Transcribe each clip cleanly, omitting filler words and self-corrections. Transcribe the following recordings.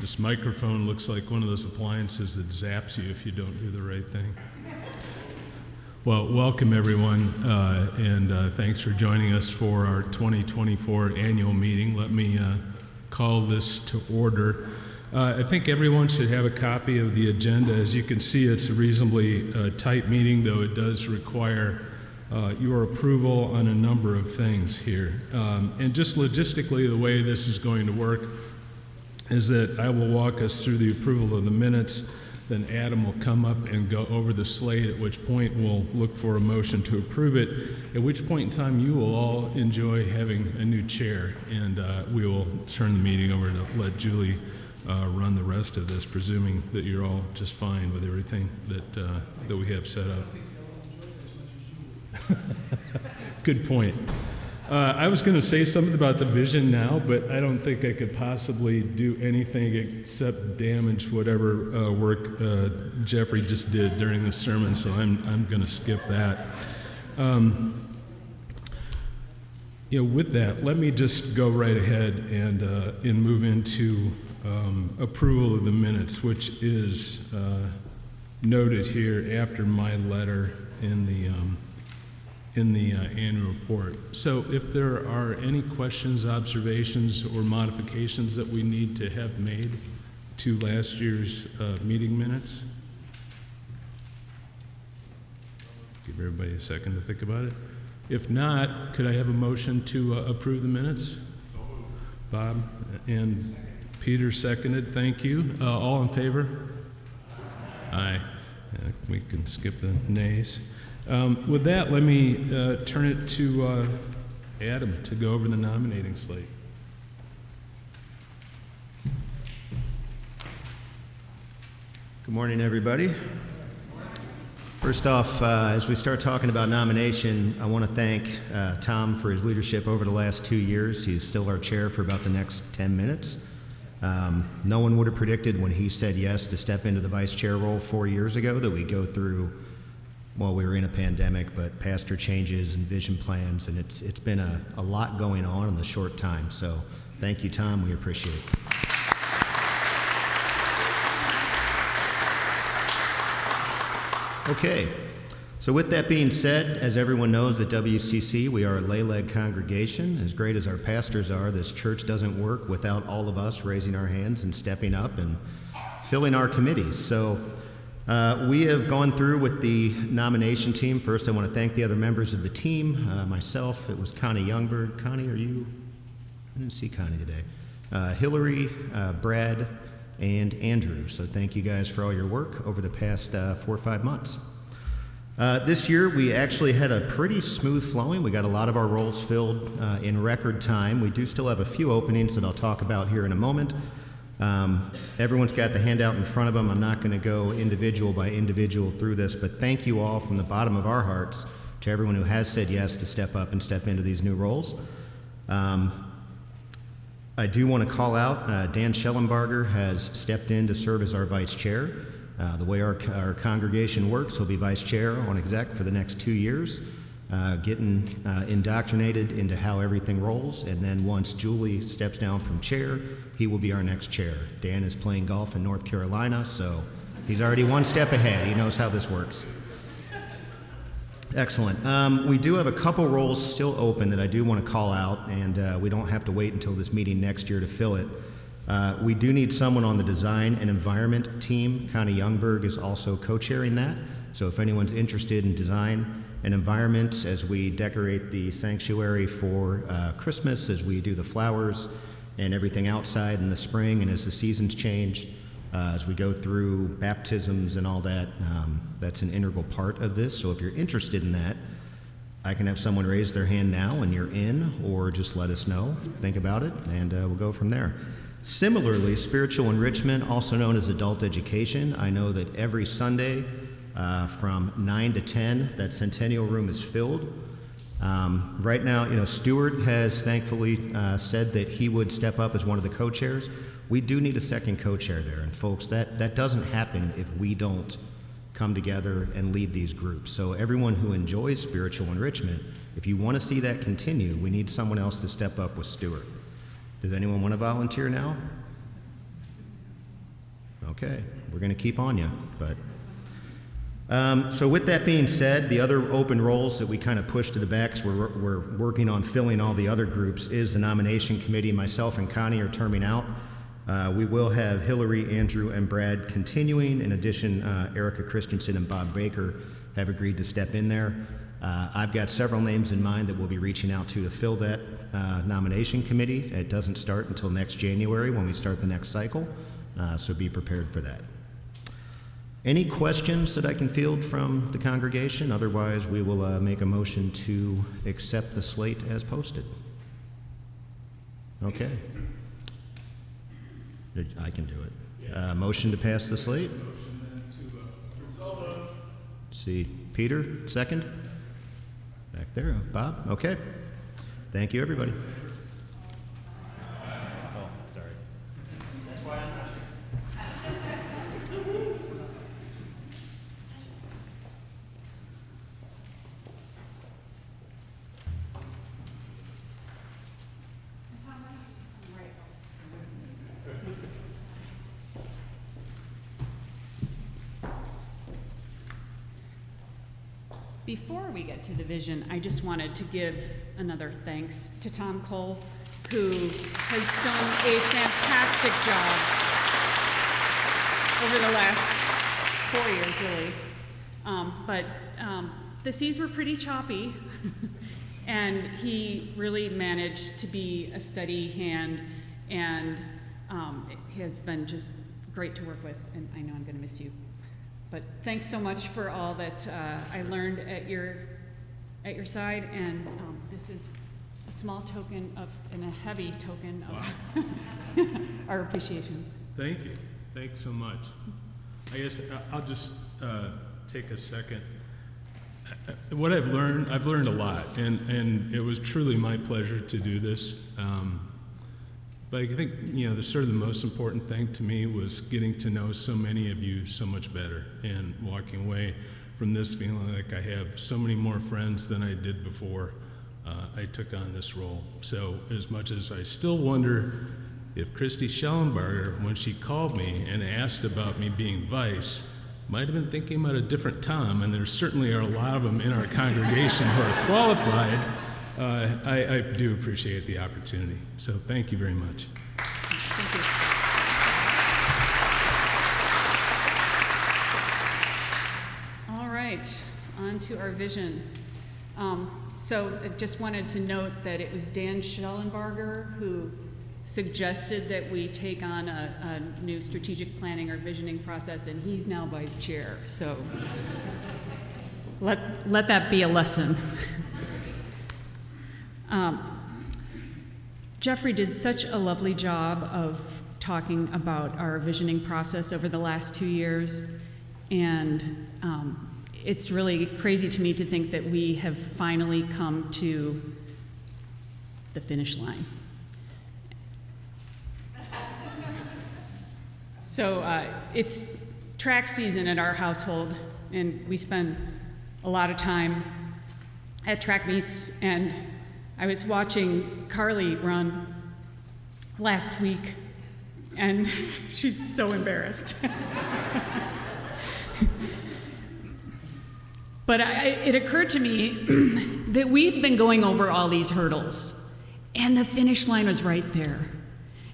This microphone looks like one of those appliances that zaps you if you don't do the right thing. Well, welcome everyone, and thanks for joining us for our 2024 annual meeting. Let me call this to order. I think everyone should have a copy of the agenda. As you can see, it's a reasonably tight meeting, though it does require your approval on a number of things here. And just logistically, the way this is going to work is that I will walk us through the approval of the minutes, then Adam will come up and go over the slate, at which point we'll look for a motion to approve it, at which point in time you will all enjoy having a new chair, and we will turn the meeting over to let Julie run the rest of this, presuming that you're all just fine with everything that we have set up. Good point. I was going to say something about the vision now, but I don't think I could possibly do anything except damage whatever work Jeffrey just did during the sermon, so I'm going to skip that. With that, let me just go right ahead and move into approval of the minutes, which is noted here after my letter in the annual report. So if there are any questions, observations, or modifications that we need to have made to last year's meeting minutes? Give everybody a second to think about it. If not, could I have a motion to approve the minutes? Bob and Peter seconded. Thank you. All in favor? Aye. We can skip the nays. With that, let me turn it to Adam to go over the nominating slate. Good morning, everybody. First off, as we start talking about nomination, I want to thank Tom for his leadership over the last 2 years. He's still our chair for about the next 10 minutes. No one would have predicted when he said yes to step into the vice chair role 4 years ago that we'd go through, well, we were in a pandemic, but pastor changes and vision plans, and it's been a lot going on in the short time. So thank you, Tom. We appreciate it. Okay, so with that being said, as everyone knows at WCC, we are a lay-led congregation. As great as our pastors are, this church doesn't work without all of us raising our hands and stepping up and filling our committees. So we have gone through with the nomination team. First, I want to thank the other members of the team. Myself, it was Connie Youngberg. Connie, are you? I didn't see Connie today. Hillary, Brad, and Andrew. So thank you guys for all your work over the past 4 or 5 months. This year, we actually had a pretty smooth flowing. We got a lot of our roles filled in record time. We do still have a few openings that I'll talk about here in a moment. Everyone's got the handout in front of them. I'm not going to go individual by individual through this, but thank you all from the bottom of our hearts to everyone who has said yes to step up and step into these new roles. I do want to call out Dan Schellenbarger has stepped in to serve as our vice chair. The way our congregation works, he'll be vice chair on exec for the next 2 years, getting indoctrinated into how everything rolls, and then once Julie steps down from chair, he will be our next chair. Dan is playing golf in North Carolina, so he's already one step ahead. He knows how this works. Excellent. We do have a couple roles still open that I do want to call out, and we don't have to wait until this meeting next year to fill it. We do need someone on the design and environment team. Connie Youngberg is also co-chairing that, so if anyone's interested in design and environment as we decorate the sanctuary for Christmas, as we do the flowers and everything outside in the spring, and as the seasons change, as we go through baptisms and all that, that's an integral part of this. So if you're interested in that, I can have someone raise their hand now and you're in, or just let us know, think about it, and we'll go from there. Similarly, spiritual enrichment, also known as adult education. I know that every Sunday from 9 to 10, that Centennial Room is filled. Right now, Stuart has thankfully said that he would step up as one of the co-chairs. We do need a second co-chair there, and folks, that doesn't happen if we don't come together and lead these groups. So everyone who enjoys spiritual enrichment, if you want to see that continue, we need someone else to step up with Stuart. Does anyone want to volunteer now? Okay, we're going to keep on you, but. So with that being said, the other open roles that we kind of pushed to the back, 'cause we're working on filling all the other groups, is the nomination committee. Myself and Connie are terming out. We will have Hillary, Andrew, and Brad continuing. In addition, Erica Christensen and Bob Baker have agreed to step in there. I've got several names in mind that we'll be reaching out to fill that nomination committee. It doesn't start until next January when we start the next cycle, so be prepared for that. Any questions that I can field from the congregation? Otherwise, we will make a motion to accept the slate as posted. Okay. I can do it. Motion to pass the slate? See, Peter, second? Back there, Bob? Okay. Thank you, everybody. Oh, sorry. That's why I'm not sure. Before we get to the vision, I just wanted to give another thanks to Tom Cole, who has done a fantastic job over the last 4 years, really. But the seas were pretty choppy, and he really managed to be a steady hand, and it has been just great to work with, and I know I'm going to miss you. But thanks so much for all that I learned at your side, and this is a small token of, and a heavy token of our appreciation. Thank you. Thanks so much. I guess I'll just take a second. What I've learned a lot, and it was truly my pleasure to do this. But I think, the sort of the most important thing to me was getting to know so many of you so much better and walking away from this feeling like I have so many more friends than I did before I took on this role. So as much as I still wonder if Christy Schellenberger, when she called me and asked about me being vice, might have been thinking about a different Tom, and there certainly are a lot of them in our congregation who are qualified, I do appreciate the opportunity. So thank you very much. Thank you. All right, on to our vision. So I just wanted to note that it was Dan Schellenberger who suggested that we take on a new strategic planning or visioning process, and he's now vice chair. So let that be a lesson. Jeffrey did such a lovely job of talking about our visioning process over the last 2 years, and it's really crazy to me to think that we have finally come to the finish line. So it's track season at our household, and we spend a lot of time at track meets, and I was watching Carly run last week, and she's so embarrassed. But it occurred to me that we've been going over all these hurdles, and the finish line was right there,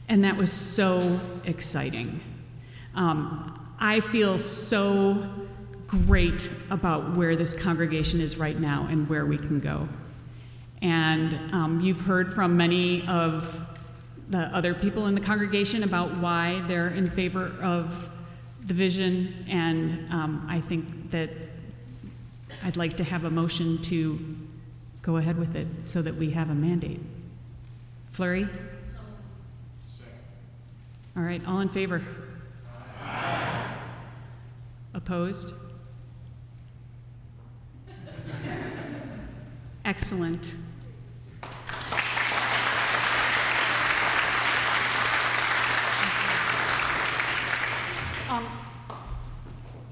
and that was so exciting. I feel so great about where this congregation is right now and where we can go. And you've heard from many of the other people in the congregation about why they're in favor of the vision, and I think that I'd like to have a motion to go ahead with it so that we have a mandate. Fleury? All right, all in favor? Aye. Opposed? Excellent.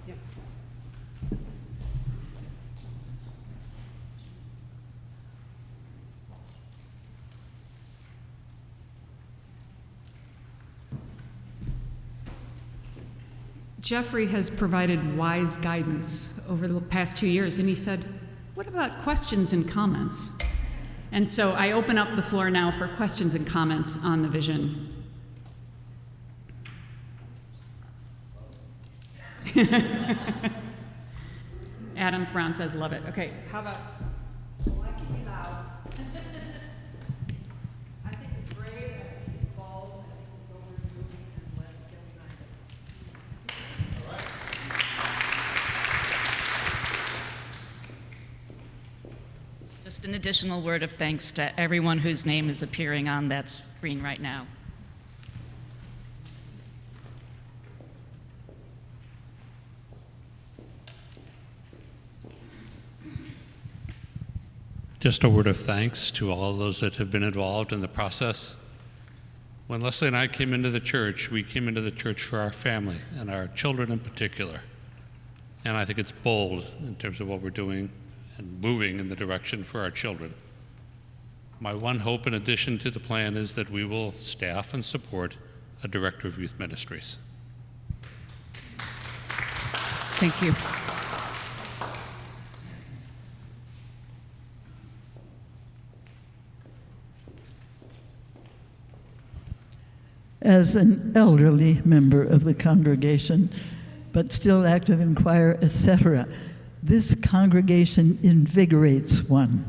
Yep. Jeffrey has provided wise guidance over the past 2 years, and he said, what about questions and comments? And so I open up the floor now for questions and comments on the vision. Adam Brown says, love it. Okay, how about? Well, I can be loud. I think it's brave, I think it's bold, I think it's overdue, and let's get behind it. Just an additional word of thanks to everyone whose name is appearing on that screen right now. Just a word of thanks to all those that have been involved in the process. When Leslie and I came into the church, we came into the church for our family and our children in particular. And I think it's bold in terms of what we're doing and moving in the direction for our children. My one hope in addition to the plan is that we will staff and support a director of youth ministries. Thank you. As an elderly member of the congregation, but still active in choir, etc., this congregation invigorates one.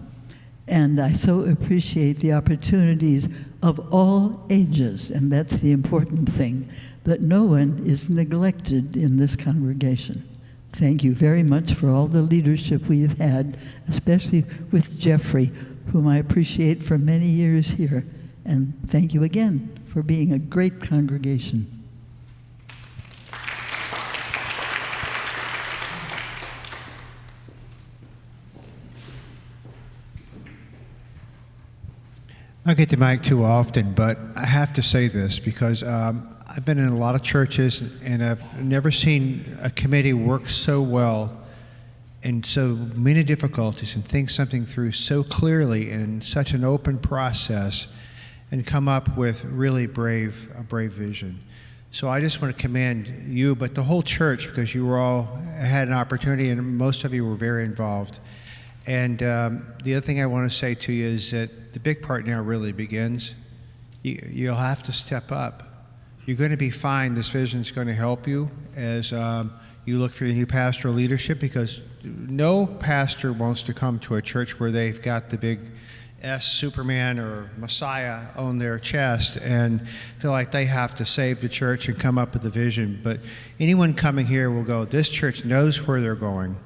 And I so appreciate the opportunities of all ages, and that's the important thing, that no one is neglected in this congregation. Thank you very much for all the leadership we have had, especially with Jeffrey, whom I appreciate for many years here. And thank you again for being a great congregation. I don't get the mic too often, but I have to say this because I've been in a lot of churches and I've never seen a committee work so well in so many difficulties and think something through so clearly in such an open process and come up with really a brave vision. So I just want to commend you, but the whole church, because you were all had an opportunity and most of you were very involved. And the other thing I want to say to you is that the big part now really begins. You'll have to step up. You're going to be fine. This vision is going to help you as you look for your new pastoral leadership, because no pastor wants to come to a church where they've got the big Superman or Messiah on their chest and feel like they have to save the church and come up with a vision. But anyone coming here will go, this church knows where they're going,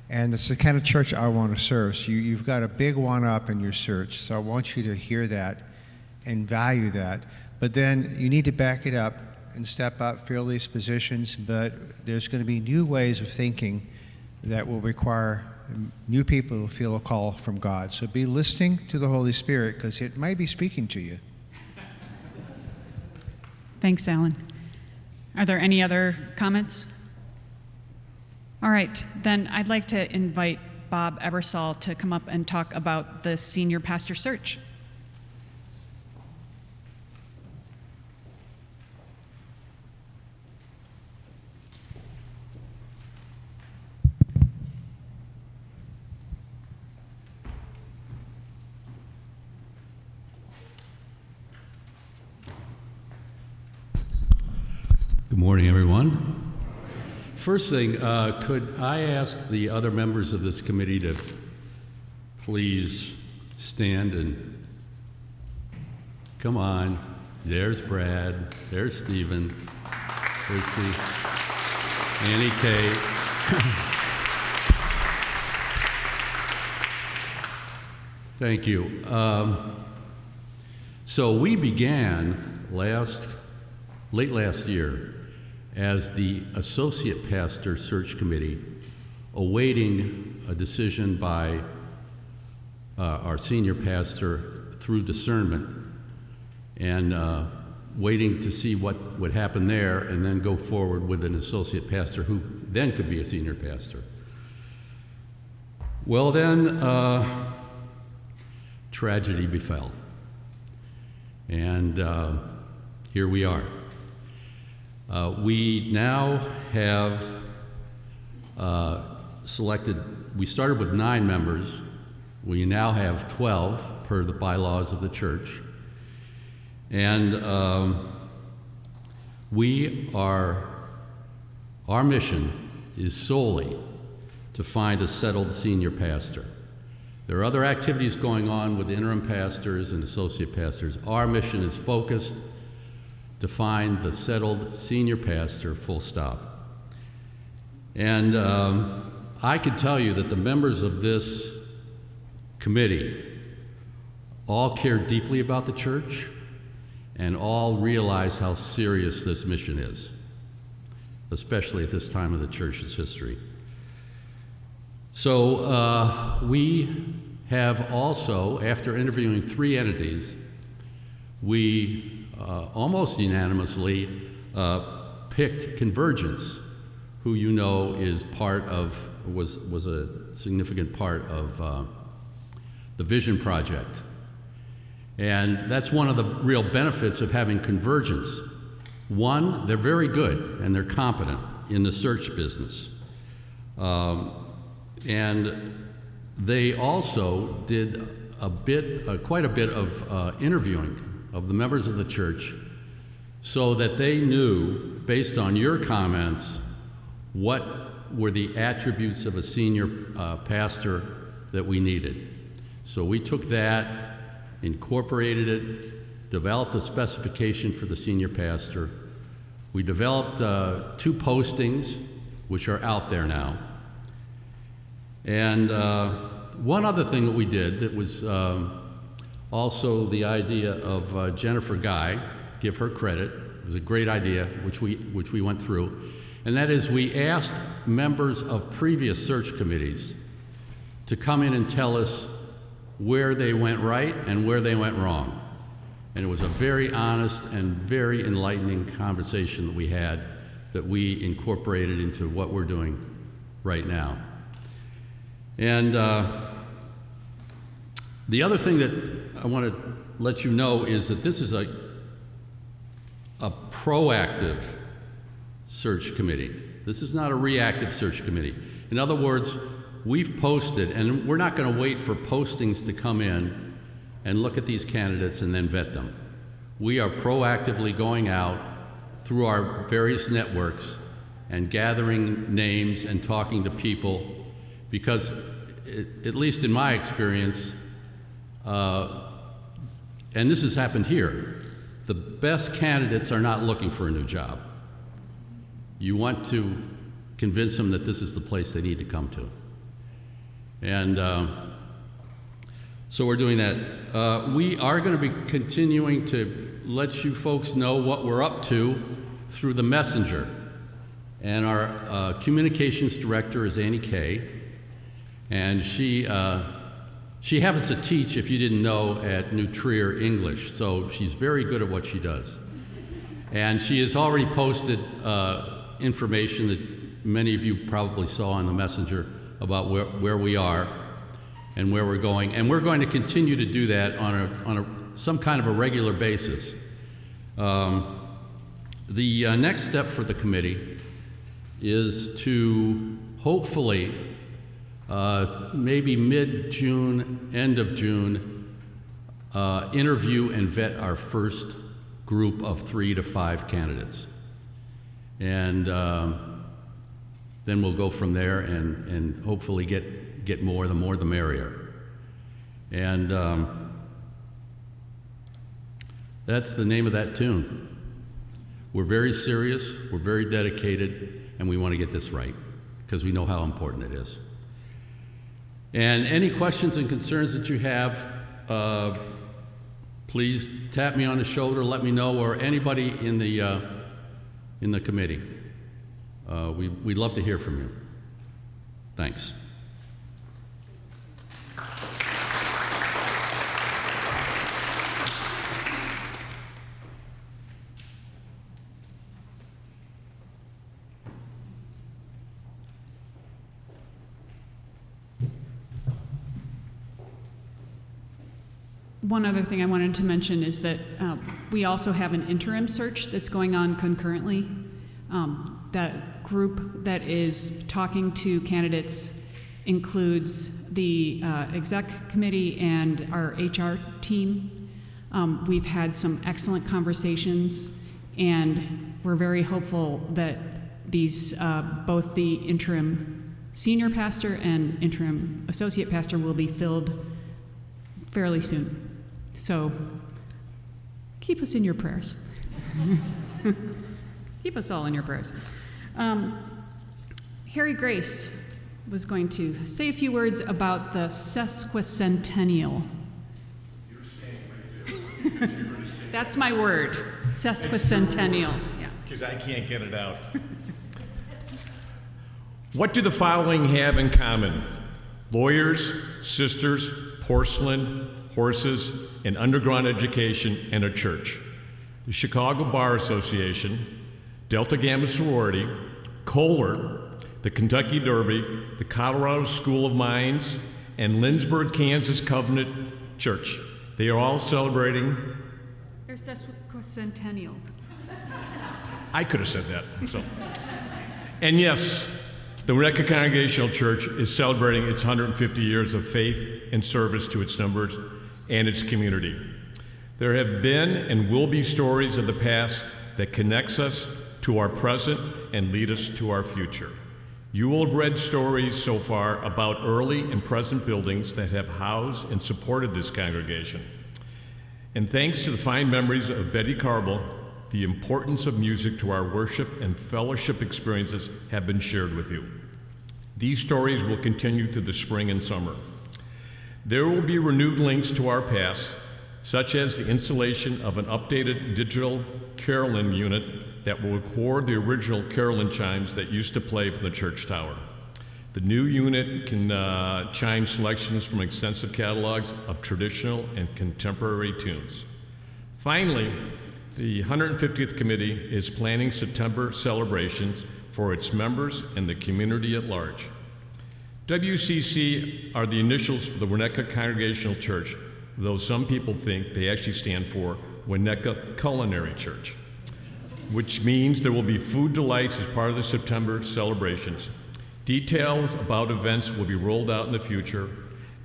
and it's the kind of church I want to serve. So you've got a big one-up in your search, so I want you to hear that and value that. But then you need to back it up and step up, fill these positions, but there's going to be new ways of thinking that will require new people who feel a call from God. So be listening to the Holy Spirit, because it might be speaking to you. Thanks, Alan. Are there any other comments? All right, then I'd like to invite Bob Ebersol to come up and talk about the senior pastor search. Good morning, everyone. First thing, could I ask the other members of this committee to please stand and come on. There's Brad, there's Stephen, there's Annie Kay. Thank you. So we began late last year as the Associate Pastor Search Committee, awaiting a decision by our senior pastor through discernment, and waiting to see what would happen there, and then go forward with an associate pastor who then could be a senior pastor. Well then, tragedy befell, and here we are. We now have we started with 9 members. We now have 12 per the bylaws of the church. And our mission is solely to find a settled senior pastor. There are other activities going on with interim pastors and associate pastors. Our mission is focused to find the settled senior pastor, full stop. And I can tell you that the members of this committee all care deeply about the church and all realize how serious this mission is, especially at this time of the church's history. So we have also, after interviewing 3 entities, we almost unanimously picked Convergence, who you know is part of, was a significant part of the Vision Project. And that's one of the real benefits of having Convergence. One, they're very good and they're competent in the search business. And they also did quite a bit of interviewing of the members of the church so that they knew, based on your comments, what were the attributes of a senior pastor that we needed. So we took that, incorporated it, developed a specification for the senior pastor. We developed 2 postings, which are out there now. And one other thing that we did that was also the idea of Jennifer Guy, give her credit. It was a great idea, which we went through. And that is, we asked members of previous search committees to come in and tell us where they went right and where they went wrong. And it was a very honest and very enlightening conversation that we had that we incorporated into what we're doing right now. And the other thing that I want to let you know is that this is a proactive search committee. This is not a reactive search committee. In other words, we've posted, and we're not going to wait for postings to come in and look at these candidates and then vet them. We are proactively going out through our various networks and gathering names and talking to people, because at least in my experience, and this has happened here, the best candidates are not looking for a new job. You want to convince them that this is the place they need to come to. And so we're doing that. We are going to be continuing to let you folks know what we're up to through the messenger. And our communications director is Annie Kay. And she happens to teach, if you didn't know, at New Trier English. So she's very good at what she does. And she has already posted information that many of you probably saw on the messenger about where we are and where we're going. And we're going to continue to do that on some kind of a regular basis. The next step for the committee is to hopefully, maybe mid-June, end of June, interview and vet our first group of 3 to 5 candidates. And then we'll go from there and hopefully get more. The more the merrier. And that's the name of that tune. We're very serious, we're very dedicated, and we want to get this right because we know how important it is. And any questions and concerns that you have, please tap me on the shoulder, let me know, or anybody in the committee. We'd love to hear from you. Thanks. One other thing I wanted to mention is that we also have an interim search that's going on concurrently. That group that is talking to candidates includes the exec committee and our HR team. We've had some excellent conversations, and we're very hopeful that these, both the interim senior pastor and interim associate pastor will be filled fairly soon. So keep us in your prayers. Keep us all in your prayers. Harry Grace was going to say a few words about the sesquicentennial. That's my word, sesquicentennial. Yeah. Because I can't get it out. What do the following have in common? Lawyers, sisters, porcelain, horses, an underground education, and a church. The Chicago Bar Association, Delta Gamma Sorority, Kohler, the Kentucky Derby, the Colorado School of Mines, and Lindsborg, Kansas Covenant Church. They are all celebrating. Their sesquicentennial. I could have said that. So. And yes, the Winnetka Congregational Church is celebrating its 150 years of faith and service to its members and its community. There have been and will be stories of the past that connects us to our present and lead us to our future. You will have read stories so far about early and present buildings that have housed and supported this congregation. And thanks to the fine memories of Betty Carble, the importance of music to our worship and fellowship experiences have been shared with you. These stories will continue through the spring and summer. There will be renewed links to our past, such as the installation of an updated digital carillon unit that will record the original carillon chimes that used to play from the church tower. The new unit can chime selections from extensive catalogs of traditional and contemporary tunes. Finally, the 150th Committee is planning September celebrations for its members and the community at large. WCC are the initials for the Winnetka Congregational Church, though some people think they actually stand for Winnetka Culinary Church, which means there will be food delights as part of the September celebrations. Details about events will be rolled out in the future,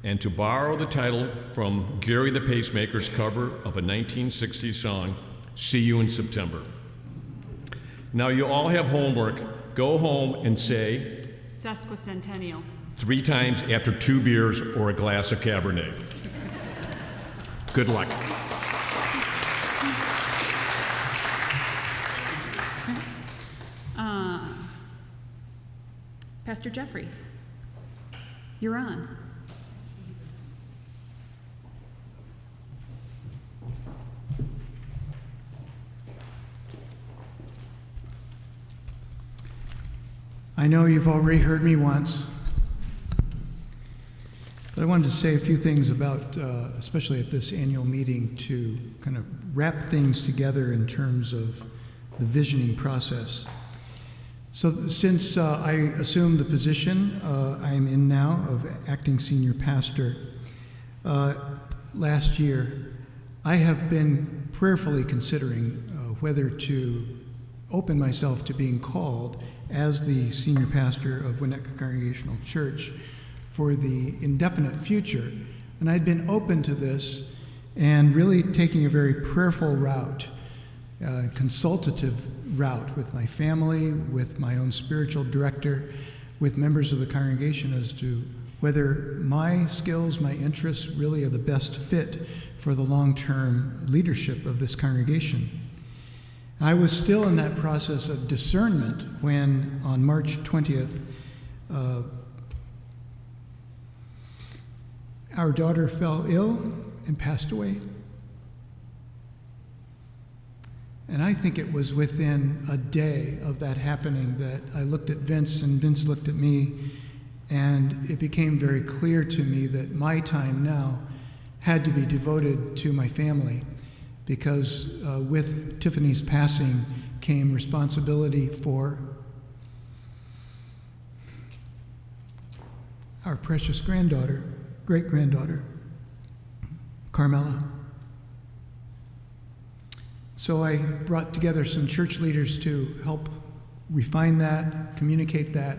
and to borrow the title from Gary the Pacemaker's cover of a 1960s song, "See You in September." Now you all have homework. Go home and say Sesquicentennial 3 times after 2 beers or a glass of Cabernet. Good luck. Pastor Jeffrey, you're on. I know you've already heard me once, but I wanted to say a few things about, especially at this annual meeting, to kind of wrap things together in terms of the visioning process. So since I assumed the position I'm in now of acting senior pastor last year, I have been prayerfully considering whether to open myself to being called as the senior pastor of Winnetka Congregational Church for the indefinite future. And I'd been open to this and really taking a very prayerful route, consultative route with my family, with my own spiritual director, with members of the congregation as to whether my skills, my interests really are the best fit for the long-term leadership of this congregation. I was still in that process of discernment when on March 20th, our daughter fell ill and passed away. And I think it was within a day of that happening that I looked at Vince and Vince looked at me, and it became very clear to me that my time now had to be devoted to my family, because with Tiffany's passing came responsibility for our precious granddaughter, great-granddaughter, Carmela. So I brought together some church leaders to help refine that, communicate that,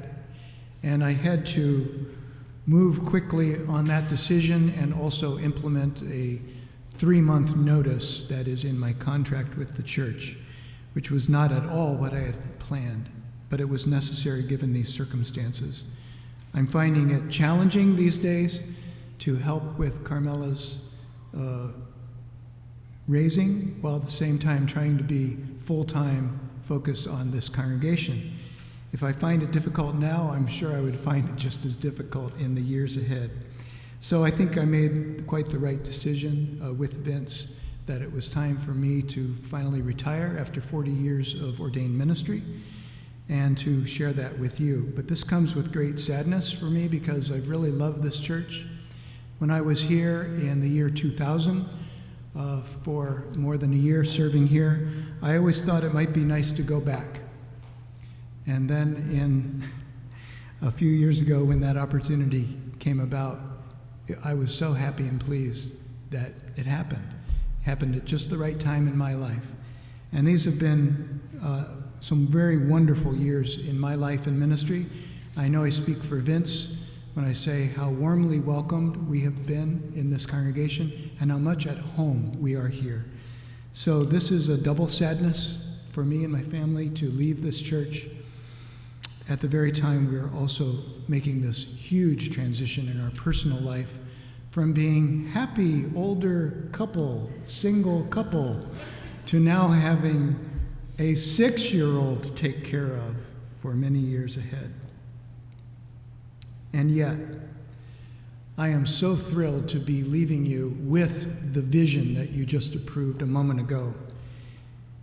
and I had to move quickly on that decision and also implement a 3-month notice that is in my contract with the church, which was not at all what I had planned, but it was necessary given these circumstances. I'm finding it challenging these days to help with Carmela's raising, while at the same time trying to be full-time focused on this congregation. If I find it difficult now, I'm sure I would find it just as difficult in the years ahead. So I think I made quite the right decision with Vince that it was time for me to finally retire after 40 years of ordained ministry and to share that with you. But this comes with great sadness for me because I've really loved this church. When I was here in the year 2000, for more than a year serving here, I always thought it might be nice to go back. And then a few years ago when that opportunity came about, I was so happy and pleased that it happened. It happened at just the right time in my life. And these have been some very wonderful years in my life and ministry. I know I speak for Vince when I say how warmly welcomed we have been in this congregation and how much at home we are here. So this is a double sadness for me and my family to leave this church at the very time we are also making this huge transition in our personal life from being happy, older couple, single couple, to now having a 6-year-old to take care of for many years ahead. And yet, I am so thrilled to be leaving you with the vision that you just approved a moment ago.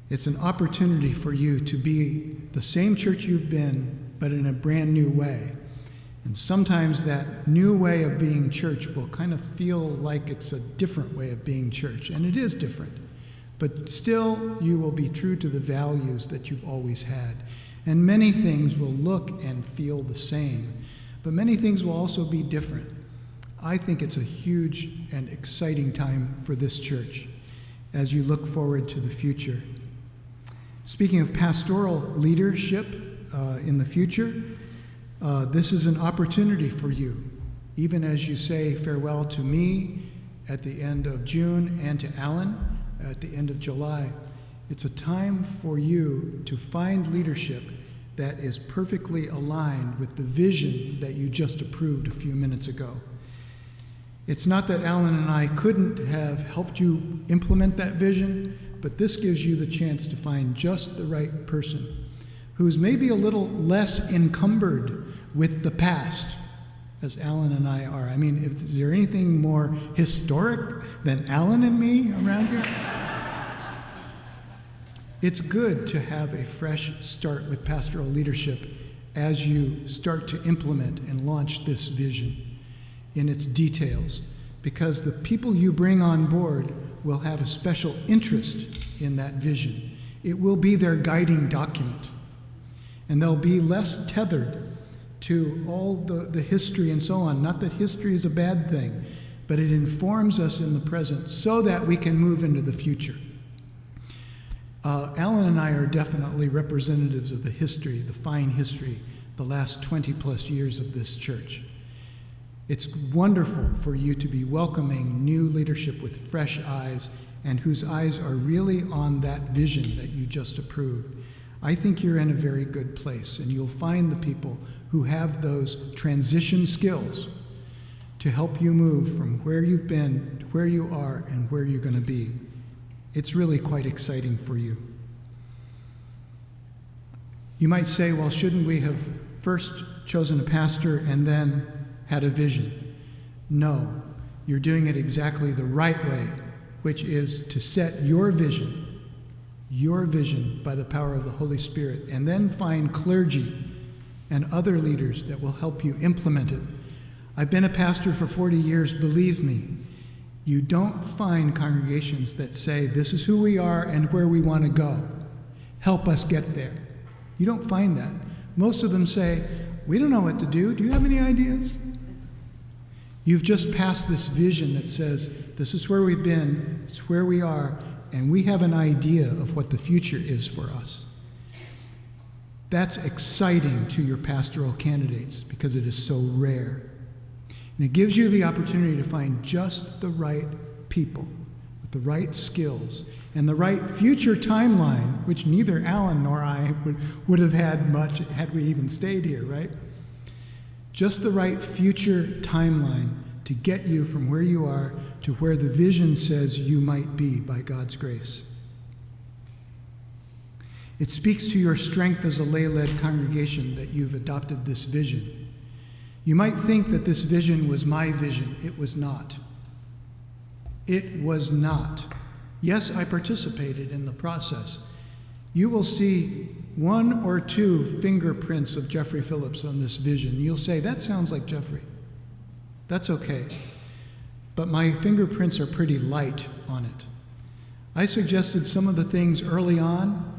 It's an opportunity for you to be the same church you've been, but in a brand new way. And sometimes that new way of being church will kind of feel like it's a different way of being church, and it is different. But still, you will be true to the values that you've always had. And many things will look and feel the same, but many things will also be different. I think it's a huge and exciting time for this church as you look forward to the future. Speaking of pastoral leadership in the future, this is an opportunity for you, even as you say farewell to me at the end of June and to Alan at the end of July. It's a time for you to find leadership that is perfectly aligned with the vision that you just approved a few minutes ago. It's not that Alan and I couldn't have helped you implement that vision, but this gives you the chance to find just the right person who's maybe a little less encumbered with the past, as Alan and I are. I mean, is there anything more historic than Alan and me around here? It's good to have a fresh start with pastoral leadership as you start to implement and launch this vision in its details, because the people you bring on board will have a special interest in that vision. It will be their guiding document, and they'll be less tethered to all the history and so on. Not that history is a bad thing, but it informs us in the present so that we can move into the future. Alan and I are definitely representatives of the history, the fine history, the last 20 plus years of this church. It's wonderful for you to be welcoming new leadership with fresh eyes and whose eyes are really on that vision that you just approved. I think you're in a very good place, and you'll find the people who have those transition skills to help you move from where you've been to where you are and where you're going to be. It's really quite exciting for you. You might say, well, shouldn't we have first chosen a pastor and then had a vision? No, you're doing it exactly the right way, which is to set your vision by the power of the Holy Spirit, and then find clergy and other leaders that will help you implement it. I've been a pastor for 40 years, believe me. You don't find congregations that say, this is who we are and where we want to go. Help us get there. You don't find that. Most of them say, we don't know what to do. Do you have any ideas? You've just passed this vision that says, this is where we've been, it's where we are, and we have an idea of what the future is for us. That's exciting to your pastoral candidates because it is so rare. And it gives you the opportunity to find just the right people with the right skills and the right future timeline, which neither Alan nor I would have had much had we even stayed here, right? Just the right future timeline to get you from where you are to where the vision says you might be by God's grace. It speaks to your strength as a lay-led congregation that you've adopted this vision. You might think that this vision was my vision. It was not. It was not. Yes, I participated in the process. You will see 1 or 2 fingerprints of Jeffrey Phillips on this vision. You'll say, that sounds like Jeffrey. That's okay. But my fingerprints are pretty light on it. I suggested some of the things early on,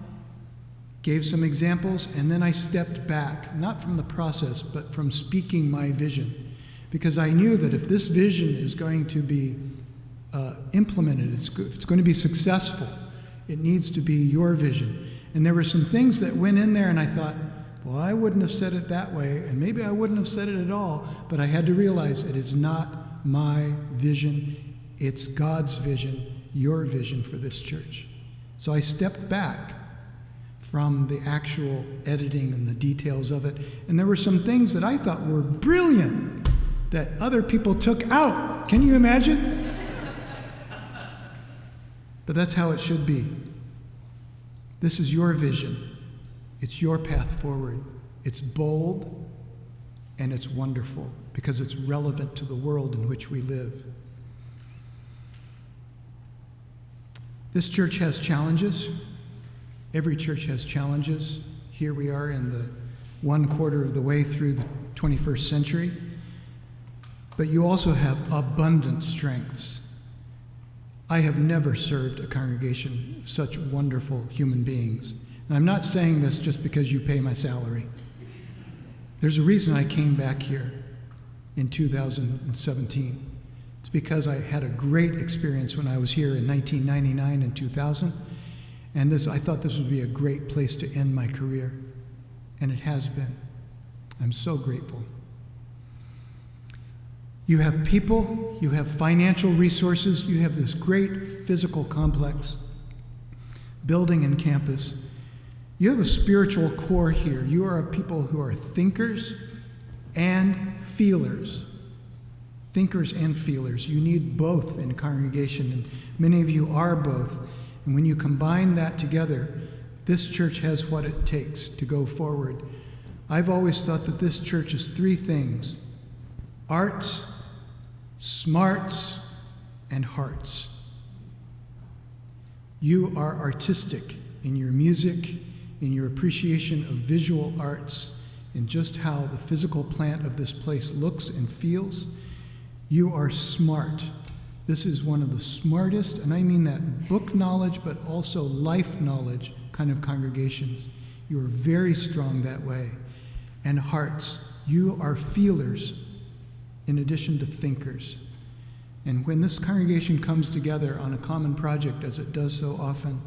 gave some examples, and then I stepped back, not from the process, but from speaking my vision. Because I knew that if this vision is going to be implemented, if it's going to be successful, it needs to be your vision. And there were some things that went in there, and I thought, well, I wouldn't have said it that way, and maybe I wouldn't have said it at all, but I had to realize it is not my vision, it's God's vision, your vision for this church. So I stepped back from the actual editing and the details of it. And there were some things that I thought were brilliant that other people took out. Can you imagine? But that's how it should be. This is your vision. It's your path forward. It's bold and it's wonderful because it's relevant to the world in which we live. This church has challenges. Every church has challenges. Here we are in the 1/4 of the way through the 21st century. But you also have abundant strengths. I have never served a congregation of such wonderful human beings. And I'm not saying this just because you pay my salary. There's a reason I came back here in 2017. It's because I had a great experience when I was here in 1999 and 2000. And I thought this would be a great place to end my career. And it has been. I'm so grateful. You have people, you have financial resources, you have this great physical complex, building and campus. You have a spiritual core here. You are a people who are thinkers and feelers. Thinkers and feelers. You need both in congregation, and many of you are both. And when you combine that together, this church has what it takes to go forward. I've always thought that this church is 3 things: arts, smarts, and hearts. You are artistic in your music, in your appreciation of visual arts, in just how the physical plant of this place looks and feels. You are smart. This is one of the smartest, and I mean that book knowledge, but also life knowledge kind of congregations. You are very strong that way. And hearts, you are feelers in addition to thinkers. And when this congregation comes together on a common project, as it does so often,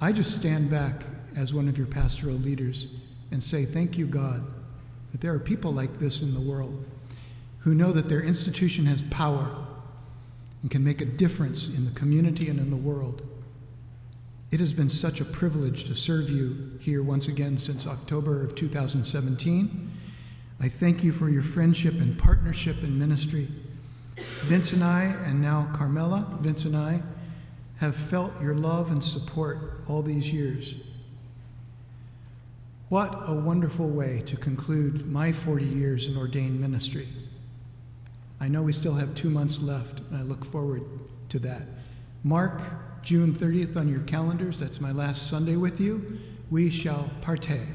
I just stand back as one of your pastoral leaders and say, thank you, God, that there are people like this in the world who know that their institution has power and can make a difference in the community and in the world. It has been such a privilege to serve you here once again since October of 2017. I thank you for your friendship and partnership in ministry. Vince and I, and now Carmela, Vince and I, have felt your love and support all these years. What a wonderful way to conclude my 40 years in ordained ministry. I know we still have 2 months left, and I look forward to that. Mark June 30th on your calendars. That's my last Sunday with you. We shall partay.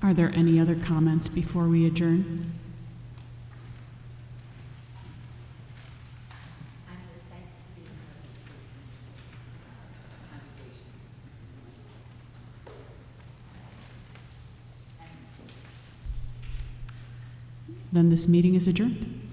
Are there any other comments before we adjourn? I'm then this meeting is adjourned.